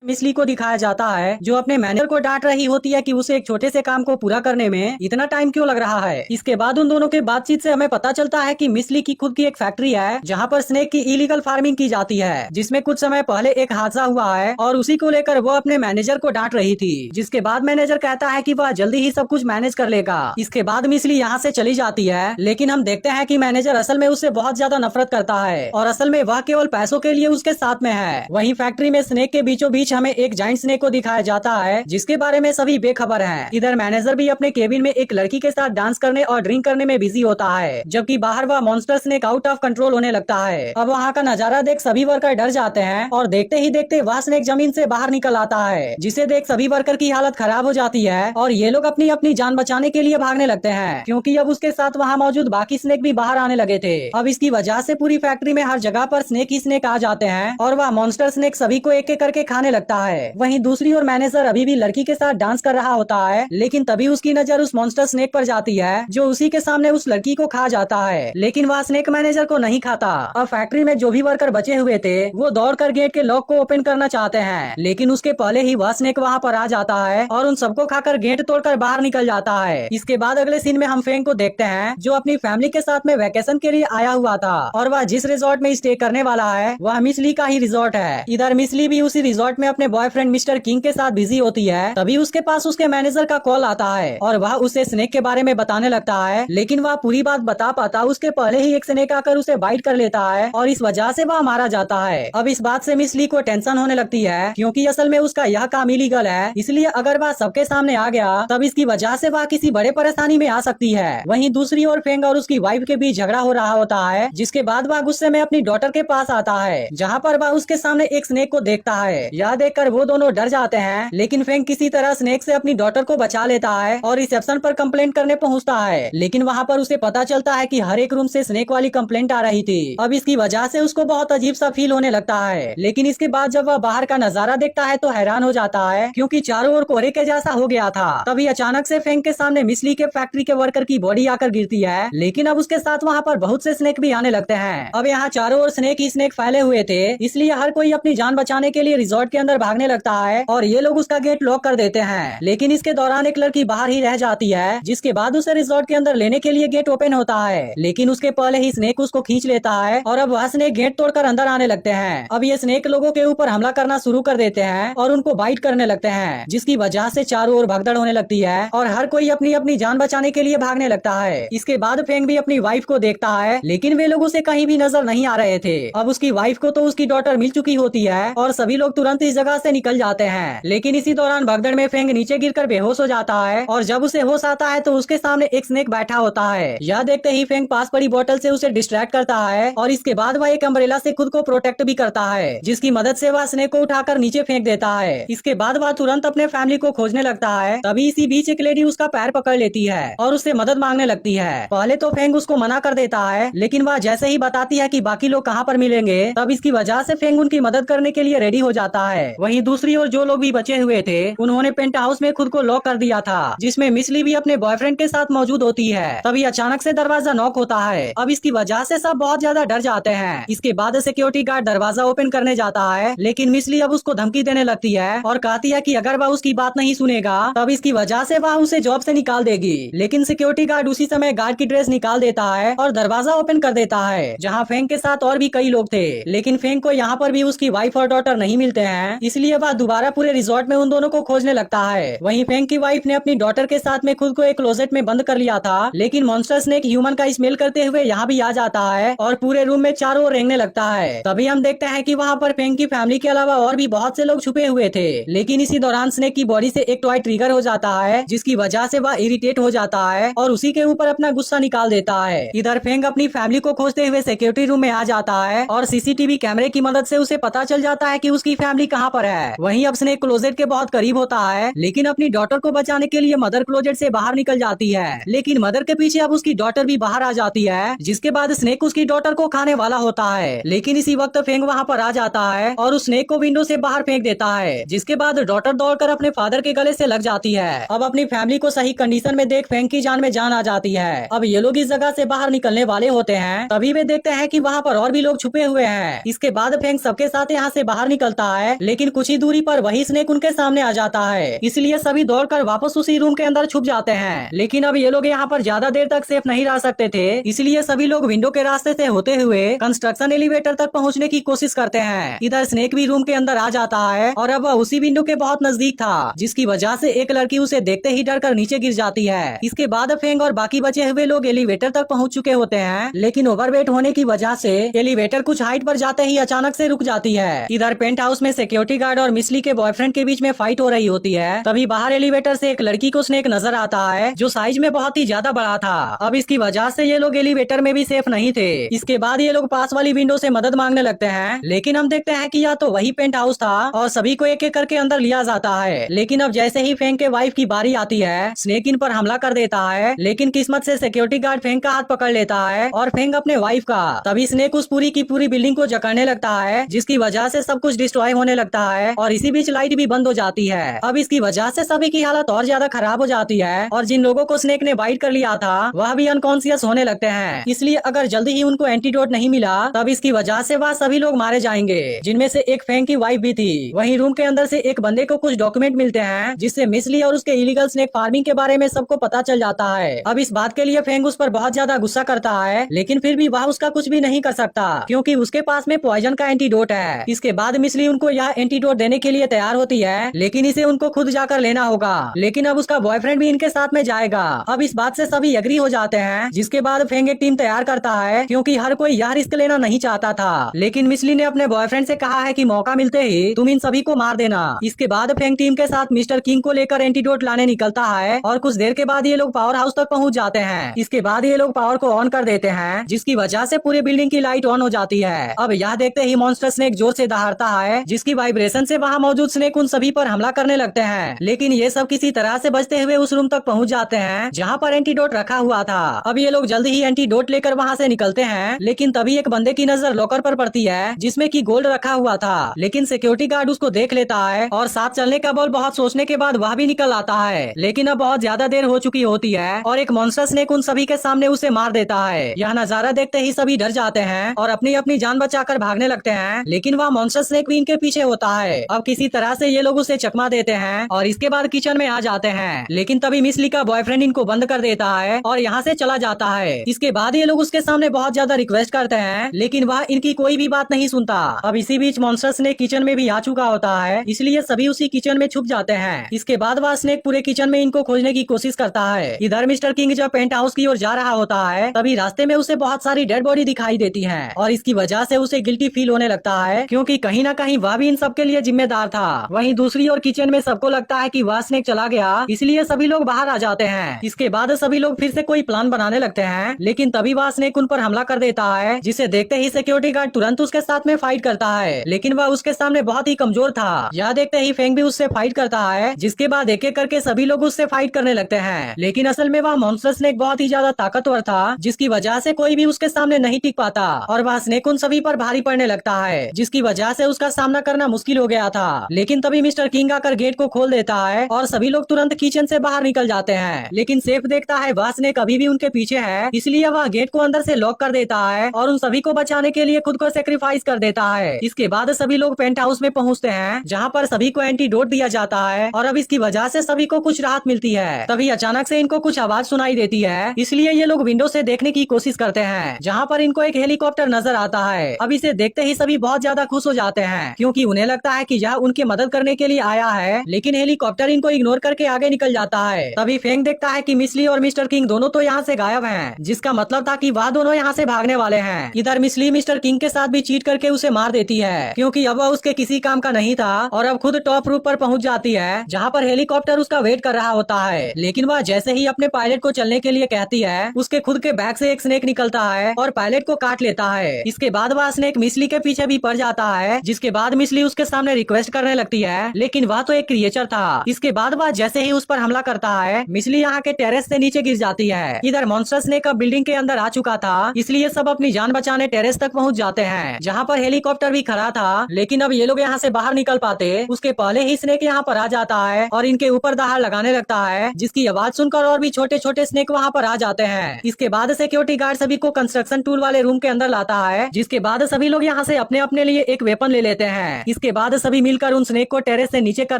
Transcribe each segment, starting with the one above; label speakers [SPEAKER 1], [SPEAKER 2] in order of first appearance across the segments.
[SPEAKER 1] मिसली को दिखाया जाता है जो अपने मैनेजर को डांट रही होती है कि उसे एक छोटे से काम को पूरा करने में इतना टाइम क्यों लग रहा है। इसके बाद उन दोनों के बातचीत से हमें पता चलता है कि मिसली की खुद की एक फैक्ट्री है जहां पर स्नेक की इलीगल फार्मिंग की जाती है, जिसमें कुछ समय पहले एक हादसा हुआ है और उसी को लेकर वो अपने मैनेजर को डांट रही थी, जिसके बाद मैनेजर कहता है कि वह जल्दी ही सब कुछ मैनेज कर लेगा। इसके बाद मिसली यहाँ से चली जाती है, लेकिन हम देखते हैं कि मैनेजर असल में उससे बहुत ज्यादा नफरत करता है और असल में वह केवल पैसों के लिए उसके साथ में है। वहीं फैक्ट्री में स्नेक के बीचों बीच हमें एक जाइंट स्नेक को दिखाया जाता है जिसके बारे में सभी बेखबर हैं। इधर मैनेजर भी अपने केबिन में एक लड़की के साथ डांस करने और ड्रिंक करने में बिजी होता है, जबकि बाहर वह monster snake out of control होने लगता है। अब वहाँ का नजारा देख सभी वर्कर डर जाते हैं और देखते ही देखते वह स्नेक जमीन से बाहर निकल आता है, जिसे देख सभी वर्कर की हालत खराब हो जाती है और ये लोग अपनी अपनी जान बचाने के लिए भागने लगते हैं, क्योंकि अब उसके साथ वहाँ मौजूद बाकी स्नेक भी बाहर आने लगे थे। अब इसकी वजह से पूरी फैक्ट्री में हर जगह पर स्नेक ही स्नेक आ जाते हैं और वह मॉन्स्टर स्नेक सभी को एक एक करके खाने लगता है। वहीं दूसरी ओर मैनेजर अभी भी लड़की के साथ डांस कर रहा होता है, लेकिन तभी उसकी नजर उस मॉन्स्टर स्नेक पर जाती है जो उसी के सामने उस लड़की को खा जाता है, लेकिन वह स्नेक मैनेजर को नहीं खाता। अब फैक्ट्री में जो भी वर्कर बचे हुए थे वो दौड़कर गेट के लॉक को ओपन करना चाहते हैं, लेकिन उसके पहले ही वह स्नेक वहाँ पर आ जाता है और उन सबको खाकर गेट तोड़कर बाहर निकल जाता है। इसके बाद अगले सीन में हम फेंग को देखते हैं जो अपनी फैमिली के साथ में वैकेशन के लिए आया हुआ था और वह जिस रिजॉर्ट में स्टे करने वाला है वह मिसली का ही रिजॉर्ट है। इधर मिसली भी उसी रिजॉर्ट में अपने बॉयफ्रेंड मिस्टर किंग के साथ बिजी होती है, तभी उसके पास उसके मैनेजर का कॉल आता है और वह उसे स्नेक के बारे में बताने लगता है, लेकिन वह पूरी बात बता पाता उसके पहले ही एक स्नेक आकर उसे बाइट कर लेता है और इस वजह से वह मारा जाता है। अब इस बात से मिसली को टेंशन होने लगती है, क्योंकि असल में उसका यह काम इलीगल है, इसलिए अगर वह सबके सामने आ गया तब इसकी वजह से वह किसी बड़े परेशानी में आ सकती है। वहीं दूसरी ओर फेंग और उसकी वाइफ के बीच झगड़ा हो रहा होता है, जिसके बाद वह गुस्से में अपनी डॉटर के पास आता है, जहाँ पर वह उसके सामने एक स्नेक को देखता है। यह देखकर वो दोनों डर जाते हैं, लेकिन फेंग किसी तरह स्नेक से अपनी डॉटर को बचा लेता है और रिसेप्शन पर कंप्लेंट करने पहुंचता है, लेकिन वहां पर उसे पता चलता है कि हर एक रूम से स्नेक वाली कंप्लेंट आ रही थी। अब इसकी वजह से उसको बहुत अजीब सा फील होने लगता है, लेकिन इसके बाद जब वह बाहर का नजारा देखता है तो हैरान हो जाता है, क्योंकि चारों ओर कोहरे के जैसा हो गया था। तभी अचानक से फेंग के सामने मिसली के फैक्ट्री के वर्कर की बॉडी आकर गिरती है, लेकिन अब उसके साथ वहाँ पर बहुत से स्नेक भी आने लगते हैं। अब यहाँ चारों ओर स्नेक ही स्नेक फैले हुए थे, इसलिए हर कोई अपनी जान बचाने के लिए रिजॉर्ट के अंदर भागने लगता है और ये लोग उसका गेट लॉक कर देते हैं। लेकिन इसके दौरान एक लड़की बाहर ही रह जाती है, जिसके बाद उसे रिजॉर्ट के अंदर लेने के लिए गेट ओपन होता है, लेकिन उसके पहले ही स्नेक उसको खींच लेता है और अब वह स्नेक गेट तोड़कर अंदर आने लगते हैं। अब ये स्नेक लोगों के ऊपर हमला करना शुरू कर देते हैं और उनको बाइट करने लगते हैं, जिसकी वजह से चारों ओर भगदड़ होने लगती है और हर कोई अपनी अपनी जान बचाने के लिए भागने लगता है। इसके बाद फेंग भी अपनी वाइफ को देखता है, लेकिन वे लोग उसे कहीं भी नजर नहीं आ रहे थे। अब उसकी वाइफ को तो उसकी डॉटर मिल चुकी होती है और सभी लोग तुरंत इस जगह से निकल जाते हैं, लेकिन इसी दौरान भगदड़ में फेंग नीचे गिरकर बेहोश हो जाता है और जब उसे होश आता है तो उसके सामने एक स्नेक बैठा होता है। यह देखते ही फेंग पास पड़ी बोतल से उसे डिस्ट्रैक्ट करता है और इसके बाद वह एक अम्ब्रेला से खुद को प्रोटेक्ट भी करता है, जिसकी मदद से वह स्नेक को उठाकर नीचे फेंक देता है। इसके बाद वह तुरंत अपने फैमिली को खोजने लगता है, तभी इसी बीच एक लेडी उसका पैर पकड़ लेती है और उससे मदद मांगने लगती है। पहले तो फेंग उसको मना कर देता है, लेकिन वह जैसे ही बताती है कि बाकी लोग कहाँ पर मिलेंगे, तब इसकी वजह से फेंग उनकी मदद करने के लिए रेडी हो जाता है। वहीं दूसरी ओर जो लोग भी बचे हुए थे उन्होंने पेंट हाउस में खुद को लॉक कर दिया था, जिसमें मिसली भी अपने बॉयफ्रेंड के साथ मौजूद होती है। तभी अचानक से दरवाजा नॉक होता है। अब इसकी वजह से सब बहुत ज्यादा डर जाते हैं। इसके बाद सिक्योरिटी गार्ड दरवाजा ओपन करने जाता है, लेकिन मिसली अब उसको धमकी देने लगती है और कहती है कि अगर वह उसकी बात नहीं सुनेगा तब इसकी वजह से वह उसे जॉब से निकाल देगी। लेकिन सिक्योरिटी गार्ड उसी समय गार्ड की ड्रेस निकाल देता है और दरवाजा ओपन कर देता है, जहाँ फेंग के साथ और भी कई लोग थे, लेकिन फेंग को यहाँ पर भी उसकी वाइफ और डॉटर नहीं मिलते हैं, इसलिए वह दोबारा पूरे रिजॉर्ट में उन दोनों को खोजने लगता है। वहीं फेंग की वाइफ ने अपनी डॉटर के साथ में खुद को एक क्लोजेट में बंद कर लिया था, लेकिन मॉन्स्टर स्नेक ह्यूमन का स्मेल करते हुए यहाँ भी आ जाता है और पूरे रूम में चारों ओर रेंगने लगता है। तभी हम देखते हैं कि वहाँ पर फेंग की फैमिली के अलावा और भी बहुत से लोग छुपे हुए थे, लेकिन इसी दौरान स्नेक की बॉडी से एक टॉय ट्रिगर हो जाता है, जिसकी वजह से वह इरिटेट हो जाता है और उसी के ऊपर अपना गुस्सा निकाल देता है। इधर फेंग अपनी फैमिली को खोजते हुए सिक्योरिटी रूम में आ जाता है और सीसीटीवी कैमरे की मदद से उसे पता चल जाता है कि उसकी फैमिली कहाँ पर है। वहीं अब स्नेक क्लोजेट के बहुत करीब होता है, लेकिन अपनी डॉटर को बचाने के लिए मदर क्लोजेट से बाहर निकल जाती है, लेकिन मदर के पीछे अब उसकी डॉटर भी बाहर आ जाती है, जिसके बाद स्नेक उसकी डॉटर को खाने वाला होता है। लेकिन इसी वक्त फेंग वहाँ पर आ जाता है और उस स्नेक को विंडो से बाहर फेंक देता है, जिसके बाद डॉटर दौड़कर अपने फादर के गले से लग जाती है। अब अपनी फैमिली को सही कंडीशन में देख फेंग की जान में जान आ जाती है। अब ये लोग इस जगह से बाहर निकलने वाले होते हैं, तभी वे देखते हैं कि वहाँ पर और भी लोग छुपे हुए हैं। इसके बाद फेंग सबके साथ यहाँ से बाहर निकलता है, लेकिन कुछ ही दूरी पर वही स्नेक उनके सामने आ जाता है, इसलिए सभी दौड़कर वापस उसी रूम के अंदर छुप जाते हैं। लेकिन अब ये लोग यहाँ पर ज्यादा देर तक सेफ नहीं रह सकते थे, इसलिए सभी लोग विंडो के रास्ते से होते हुए कंस्ट्रक्शन एलिवेटर तक पहुँचने की कोशिश करते हैं। इधर स्नेक भी रूम के अंदर आ जाता है और अब वह उसी विंडो के बहुत नजदीक था, जिसकी वजह से एक लड़की उसे देखते ही डर कर नीचे गिर जाती है। इसके बाद फेंग और बाकी बचे हुए लोग एलिवेटर तक पहुँच चुके होते हैं, लेकिन ओवरवेट होने की वजह से एलिवेटर कुछ हाइट पर जाते ही अचानक से रुक जाती है। इधर पेंट हाउस में सिक्योरिटी गार्ड और मिसली के बॉयफ्रेंड के बीच में फाइट हो रही होती है। तभी बाहर एलिवेटर से एक लड़की को स्नेक नजर आता है, जो साइज में बहुत ही ज्यादा बड़ा था। अब इसकी वजह से ये लोग एलिवेटर में भी सेफ नहीं थे। इसके बाद ये लोग पास वाली विंडो से मदद मांगने लगते हैं, लेकिन हम देखते हैं कि या तो वही पेंट हाउस था और सभी को एक एक करके अंदर लिया जाता है। लेकिन अब जैसे ही फेंग के वाइफ की बारी आती है, स्नेक इन पर हमला कर देता है, लेकिन किस्मत से सिक्योरिटी गार्ड फेंग का हाथ पकड़ लेता है और फेंग अपने वाइफ का। तभी स्नेक उस पूरी की पूरी बिल्डिंग को जकड़ने लगता है, जिसकी वजह से सब कुछ डिस्ट्रॉय होने लगता है और इसी बीच लाइट भी बंद हो जाती है। अब इसकी वजह से सभी की हालत और ज्यादा खराब हो जाती है और जिन लोगों को स्नेक ने बाइट कर लिया था वह भी अनकॉन्शियस होने लगते हैं। इसलिए अगर जल्दी ही उनको एंटीडोट नहीं मिला तब इसकी वजह से वह सभी लोग मारे जाएंगे, जिनमें से एक फेंग की वाइफ भी थी। वहीं रूम के अंदर से एक बंदे को कुछ डॉक्यूमेंट मिलते हैं, जिससे मिसली और उसके इलीगल स्नेक फार्मिंग के बारे में सबको पता चल जाता है। अब इस बात के लिए फेंग उस पर बहुत ज्यादा गुस्सा करता है, लेकिन फिर भी वह उसका कुछ भी नहीं कर सकता, क्योंकि उसके पास में पॉइजन का एंटीडोट है। इसके बाद मिसली उनको यह एंटीडोट देने के लिए तैयार होती है, लेकिन इसे उनको खुद जाकर लेना होगा। लेकिन अब उसका बॉयफ्रेंड भी इनके साथ में जाएगा। अब इस बात से सभी एग्री हो जाते हैं, जिसके बाद फेंग एक टीम तैयार करता है, क्योंकि हर कोई यह रिस्क लेना नहीं चाहता था। लेकिन मिसली ने अपने बॉयफ्रेंड से कहा है कि मौका मिलते ही तुम इन सभी को मार देना। इसके बाद फेंग टीम के साथ मिस्टर किंग को लेकर एंटीडोट लाने निकलता है और कुछ देर के बाद ये लोग पावर हाउस तक पहुंच जाते हैं। इसके बाद ये लोग पावर को ऑन कर देते हैं, जिसकी वजह से पूरी बिल्डिंग की लाइट ऑन हो जाती है। अब यह देखते ही मॉन्स्टर स्नेक जोर से दहाड़ता है, जिसकी वाइब्रेशन से वहाँ मौजूद स्नेक उन सभी पर हमला करने लगते हैं। लेकिन ये सब किसी तरह से बचते हुए उस रूम तक पहुंच जाते हैं जहाँ पर एंटीडोट रखा हुआ था। अब ये लोग जल्दी ही एंटीडोट लेकर वहाँ से निकलते हैं, लेकिन तभी एक बंदे की नजर लॉकर पर पड़ती है, जिसमें की गोल्ड रखा हुआ था। लेकिन सिक्योरिटी गार्ड उसको देख लेता है और साथ चलने का बोल बहुत सोचने के बाद वह भी निकल आता है। लेकिन अब बहुत ज्यादा देर हो चुकी होती है और एक मॉन्स्टर स्नेक उन सभी के सामने उसे मार देता है। यह नजारा देखते ही सभी डर जाते हैं और अपनी अपनी जान बचाकर भागने लगते हैं, लेकिन वह मॉन्स्टर स्नेक भी इनके पीछे होता है। अब किसी तरह से ये लोग उसे चकमा देते हैं और इसके बाद किचन में आ जाते हैं। लेकिन तभी मिसली का बॉयफ्रेंड इनको बंद कर देता है और यहाँ से चला जाता है। इसके बाद ये लोग उसके सामने बहुत ज्यादा रिक्वेस्ट करते हैं, लेकिन वह इनकी कोई भी बात नहीं सुनता। अब इसी बीच मॉन्स्टर स्नेक किचन में भी आ चुका होता है, इसलिए सभी उसी किचन में छुप जाते हैं। इसके बाद वह स्नेक पूरे किचन में इनको खोजने की कोशिश करता है। इधर मिस्टर किंग जब पेंट हाउस की ओर जा रहा होता है, तभी रास्ते में उसे बहुत सारी डेड बॉडी दिखाई देती है और इसकी वजह से उसे गिल्टी फील होने लगता है, क्योंकि कहीं ना कहीं वह भी इन सब के लिए जिम्मेदार था। वहीं दूसरी ओर किचन में सबको लगता है कि वह स्नेक चला गया, इसलिए सभी लोग बाहर आ जाते हैं। इसके बाद सभी लोग फिर से कोई प्लान बनाने लगते हैं, लेकिन तभी वह स्नेक उन पर हमला कर देता है, जिसे देखते ही सिक्योरिटी गार्ड तुरंत उसके साथ में फाइट करता है। लेकिन वह उसके सामने बहुत ही कमजोर था। यह देखते ही फेंग भी उससे फाइट करता है, जिसके बाद एक एक करके सभी लोग उससे फाइट करने लगते हैं। लेकिन असल में वह मॉन्स्टर स्नेक बहुत ही ज्यादा ताकतवर था, जिसकी वजह से कोई भी उसके सामने नहीं टिक पाता और वह स्नेक उन सभी पर भारी पड़ने लगता है, जिसकी वजह से उसका सामना करना मुश्किल हो गया था। लेकिन तभी मिस्टर किंग आकर गेट को खोल देता है और सभी लोग तुरंत किचन से बाहर निकल जाते हैं। लेकिन सेफ देखता है वह स्नेक अभी भी उनके पीछे है, इसलिए वह गेट को अंदर से लॉक कर देता है और उन सभी को बचाने के लिए खुद को सेक्रीफाइस कर देता है। इसके बाद सभी लोग पेंट हाउस में पहुंचते हैं, जहां पर सभी को एंटीडोट दिया जाता है और अब इसकी वजह से सभी को कुछ राहत मिलती है। तभी अचानक से इनको कुछ आवाज सुनाई देती है, इसलिए ये लोग विंडो से देखने की कोशिश करते हैं, जहां पर इनको एक हेलीकॉप्टर नजर आता है। अब इसे देखते ही सभी बहुत ज्यादा खुश हो जाते हैं, क्योंकि उन्हें लगता है कि यह उनकी मदद करने के लिए आया है। लेकिन हेलीकॉप्टर इनको इग्नोर करके आगे निकल जाता है। तभी फेंग देखता है कि मिसली और मिस्टर किंग दोनों तो यहाँ से गायब हैं, जिसका मतलब था कि वह दोनों यहाँ से भागने वाले हैं। इधर मिसली मिस्टर किंग के साथ भी चीट करके उसे मार देती है, क्योंकि अब वह उसके किसी काम का नहीं था और अब खुद टॉप रूफ पर पहुंच जाती है, जहाँ पर हेलीकॉप्टर उसका वेट कर रहा होता है। लेकिन वह जैसे ही अपने पायलट को चलने के लिए कहती है, उसके खुद के बैग से एक स्नेक निकलता है और पायलट को काट लेता है। इसके बाद वह स्नेक मिसली के पीछे भी पड़ जाता है, जिसके बाद मिसली उसके सामने रिक्वेस्ट करने लगती है, लेकिन वह तो एक क्रिएचर था। इसके बाद वह जैसे ही उस पर हमला करता है, मिसली यहाँ के टेरेस से नीचे गिर जाती है। इधर मॉन्स्टर स्नेक अब बिल्डिंग के अंदर आ चुका था, इसलिए सब अपनी जान बचाने टेरेस तक पहुँच जाते हैं, जहाँ पर हेलीकॉप्टर भी खड़ा था। लेकिन अब ये लोग यहाँ से बाहर निकल पाते उसके पहले ही स्नेक यहाँ पर आ जाता है और इनके ऊपर दहाड़ लगाने लगता है, जिसकी आवाज सुनकर और भी छोटे छोटे स्नेक वहाँ पर आ जाते हैं। इसके बाद सिक्योरिटी गार्ड सभी को कंस्ट्रक्शन टूल वाले रूम के अंदर लाता है, जिसके बाद सभी लोग यहाँ से अपने अपने लिए एक वेपन ले लेते हैं। इसके बाद सभी मिलकर उन स्नेक को टेरेस से नीचे कर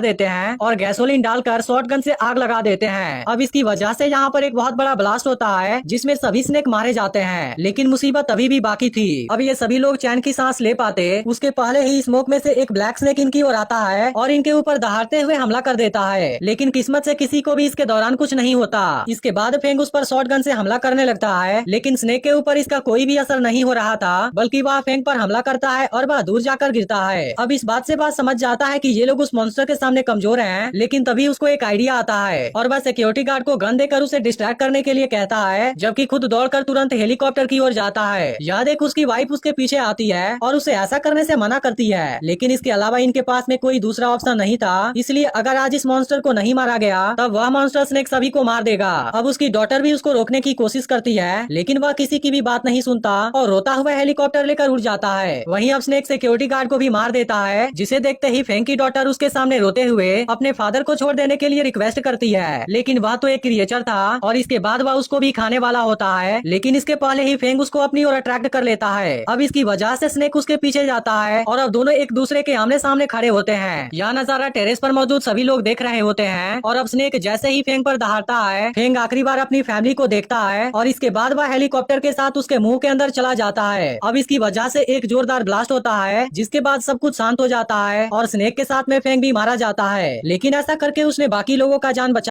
[SPEAKER 1] देते हैं और गैसोलीन डालकर शॉटगन से आग लगा देते हैं। अब इसकी वजह से यहाँ पर एक बहुत बड़ा ब्लास्ट होता है जिसमें सभी स्नेक मारे जाते हैं, लेकिन मुसीबत अभी भी बाकी थी। अब ये सभी लोग चैन की सांस ले पाते उसके पहले ही स्मोक में से एक ब्लैक स्नेक इनकी ओर आता है और इनके ऊपर दहाड़ते हुए हमला कर देता है, लेकिन किस्मत से किसी को भी इसके दौरान कुछ नहीं होता। इसके बाद फेंग उस पर शॉटगन से हमला करने लगता है, लेकिन स्नेक के ऊपर इसका कोई भी असर नहीं हो रहा था, बल्कि वह फेंग पर हमला करता है और वह दूर जाकर गिरता है। अब इस बात से बात समझ जाता है कि ये लोग उस मॉन्स्टर के सामने कमजोर हैं, लेकिन तभी उसको एक आइडिया आता है और वह सिक्योरिटी गार्ड को गन देकर उसे डिस्ट्रैक्ट करने के लिए कहता है, जबकि खुद दौड़कर तुरंत हेलीकॉप्टर की ओर जाता है। यह देख उसकी वाइफ उसके पीछे आती है और उसे ऐसा करने से मना करती है, लेकिन इसके अलावा इनके पास में कोई दूसरा ऑप्शन नहीं था, इसलिए अगर आज इस मॉन्स्टर को नहीं मारा गया तब वह मॉन्स्टर स्नेक सभी को मार देगा। अब उसकी डॉटर भी उसको रोकने की कोशिश करती है, लेकिन वह किसी की भी बात नहीं सुनता और रोता हुआ हेलीकॉप्टर लेकर उड़ जाता है। वहीं अब स्नेक सिक्योरिटी गार्ड को भी मार देता है, जिसे देखते ही फेंग की डॉटर उसके सामने रोते हुए अपने फादर को छोड़ देने के लिए रिक्वेस्ट करती है, लेकिन वह तो एक क्रिएचर था और इसके बाद वह उसको भी खाने वाला होता है, लेकिन इसके पहले ही फेंग उसको अपनी ओर अट्रैक्ट कर लेता है। अब इसकी वजह से स्नेक उसके पीछे जाता है और अब दोनों एक दूसरे के आमने सामने खड़े होते हैं। यह नजारा टेरेस पर मौजूद सभी लोग देख रहे होते हैं और अब स्नेक जैसे ही फेंग पर दहाड़ता है, फेंग आखिरी बार अपनी फैमिली को देखता है और इसके बाद वह हेलीकॉप्टर के साथ उसके मुंह के अंदर चला जाता है। अब इसकी वजह से एक जोरदार ब्लास्ट होता है, जिसके बाद सब कुछ शांत हो जाता है और स्नेक के साथ में फेंग भी मारा जाता है, लेकिन ऐसा करके उसने बाकी लोगों का जान बचा